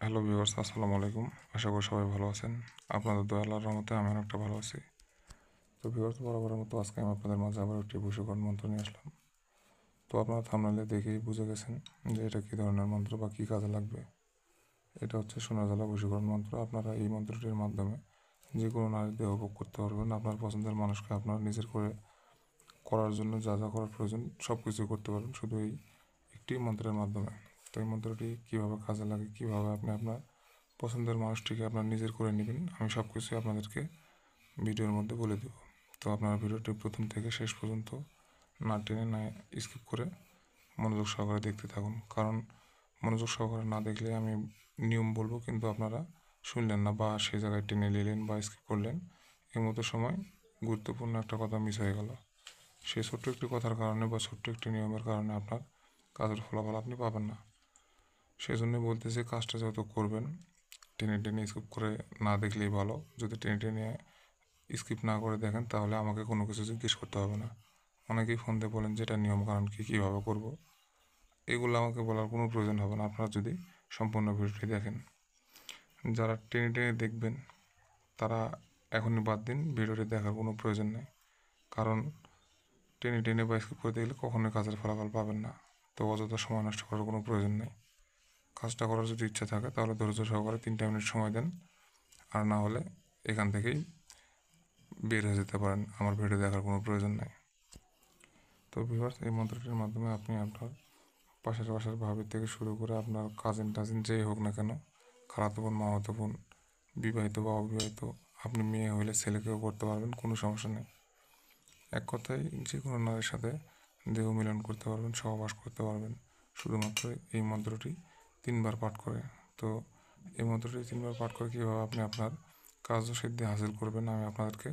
Hello viewers, আসসালামু আলাইকুম। আশা করি সবাই ভালো আছেন। আপনাদের দয়া আল্লাহর রহমতে আমি অনেকটা ভালো আছি। তো ভিউয়ার্স, বরাবরের মতো আজকে আমি আপনাদের মাঝে আবার একটি বশীকরণ মন্ত্র নিয়ে আসলাম। তো আপনারা থাম্বনেলে দেখেই বুঝে গেছেন যে এটা কী ধরনের মন্ত্র বা কী কাজে লাগবে। এটা হচ্ছে সোনা জ্বালা বশীকরণ মন্ত্র। আপনারা এই মন্ত্রটির মাধ্যমে যে কোনো নারীর দেহ ভোগ করতে পারবেন। আপনার পছন্দের মানুষকে আপনার নিজের করে করার জন্য যা যা করার প্রয়োজন সব কিছু করতে পারবেন শুধু এই একটি মন্ত্রের মাধ্যমে। তো এই মন্ত্রটি কীভাবে কাজে লাগে, কীভাবে আপনি আপনার পছন্দের মানুষটিকে আপনার নিজের করে নেবেন, আমি সব কিছুই আপনাদেরকে ভিডিওর মধ্যে বলে দেব। তো আপনারা ভিডিওটি প্রথম থেকে শেষ পর্যন্ত না টেনে না স্কিপ করে মনোযোগ সহকারে দেখতে থাকুন, কারণ মনোযোগ সহকারে না দেখলে আমি নিয়ম বলবো কিন্তু আপনারা শুনলেন না বা সেই জায়গায় টেনে নিলেন বা স্কিপ করলেন, এর মতো সময় গুরুত্বপূর্ণ একটা কথা মিস হয়ে গেল। সেই ছোট্ট একটি কথার কারণে বা ছোট্ট একটি নিয়মের কারণে আপনার কাজের ফলাফল আপনি পাবেন না। সেই জন্যই বলতেছি, কাজটা যত করবেন টেনে টেনে স্কিপ করে না দেখলেই ভালো। যদি টেনে টেনে স্কিপ না করে দেখেন তাহলে আমাকে কোনো কিছু জিজ্ঞেস করতে হবে না। অনেকেই ফোন দিয়ে বলেন যে এটা নিয়মকানুন কী, কীভাবে করব, এগুলো আমাকে বলার কোনো প্রয়োজন হবে না আপনারা যদি সম্পূর্ণ ভিডিওটি দেখেন। যারা টেনে টেনে দেখবেন তারা এখনই বাদ দিন, ভিডিওটি দেখার কোনো প্রয়োজন নেই। কারণ টেনে টেনে বা স্কিপ করে দেখলে কখনোই কাজের ফলাফল পাবেন না। তো অযথা সময় নষ্ট করার কোনো প্রয়োজন নেই। কাজটা করার যদি ইচ্ছা থাকে তাহলে ধৈর্য সহকারে 3 মিনিট সময় দেন, আর না হলে এখান থেকেই বের হয়ে যেতে পারেন, আমার ভিডিও দেখার কোনো প্রয়োজন নেই। তো ভিউয়ার্স, এই মন্ত্রটির মাধ্যমে আপনি আপনার পাশের বাসার ভাবি থেকে শুরু করে আপনার কাজিন টাজিন যেই হোক না কেন, খালাতো বোন, মামাতো বোন, বিবাহিত বা অবিবাহিত, আপনি মেয়ে হইলে ছেলেকেও করতে পারবেন, কোনো সমস্যা নেই। এক কথায় যে কোনো নারীর সাথে দেহ মিলন করতে পারবেন, সহবাস করতে পারবেন শুধুমাত্র এই মন্ত্রটি 3 বার পাঠ করে। তো এই মন্ত্রটি 3 বার পাঠ করে কীভাবে আপনি আপনার কার্যসিদ্ধি হাসিল করবেন আমি আপনাদেরকে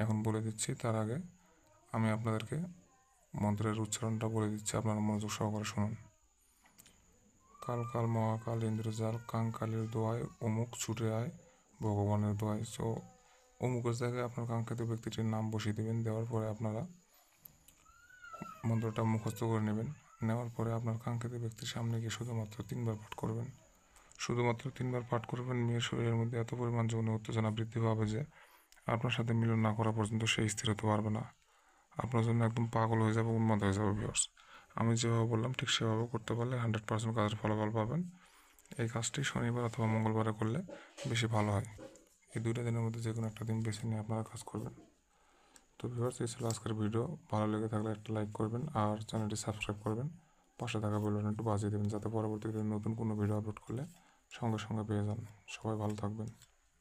এখন বলে দিচ্ছি। তার আগে আমি আপনাদেরকে মন্ত্রের উচ্চারণটা বলে দিচ্ছি, আপনারা মনোযোগ সহকারে শুনুন। কাল কাল মহাকাল ইন্দ্রজাল কাঙ্কালের দোয়ায় অমুক ছুটে আয় ভগবানের দোয়ায়। সো অমুকের জায়গায় আপনার কাঙ্ক্ষিত ব্যক্তিটির নাম বসিয়ে দেবেন। দেওয়ার পরে আপনারা মন্ত্রটা মুখস্থ করে নেবেন। নেওয়ার পরে আপনার কাঙ্ক্ষিত ব্যক্তির সামনে গিয়ে শুধুমাত্র 3 বার পাঠ করবেন। শুধুমাত্র 3 বার পাঠ করবেন। মেয়ের শরীরের মধ্যে এত পরিমাণ যৌন উত্তেজনা বৃদ্ধি পাবে যে আপনার সাথে মিলন না করা পর্যন্ত সে স্থির হতে পারবে না। আপনার জন্য একদম পাগল হয়ে যাবে, উন্মাদ হয়ে যাবে ভিউয়ার্স। আমি যেভাবে বললাম ঠিক সেভাবে করতে পারলে 100% কাজের ফলাফল পাবেন। এই কাজটি শনিবার অথবা মঙ্গলবারে করলে বেশি ভালো হয়। এই 2টা দিনের মধ্যে যে কোনো একটা দিন বেছে নিয়ে আপনারা কাজ করবেন। তো ভিউয়ার্স, এই ছিল আজকের ভিডিও। ভালো লেগে থাকলে একটা লাইক করবেন আর চ্যানেলটি সাবস্ক্রাইব করবেন। পাশে থাকা বেল বাটনটি একটু বাজিয়ে দেবেন যাতে পরবর্তীতে নতুন কোনো ভিডিও আপলোড করলে সঙ্গে সঙ্গে পেয়ে যান। সবাই ভালো থাকবেন।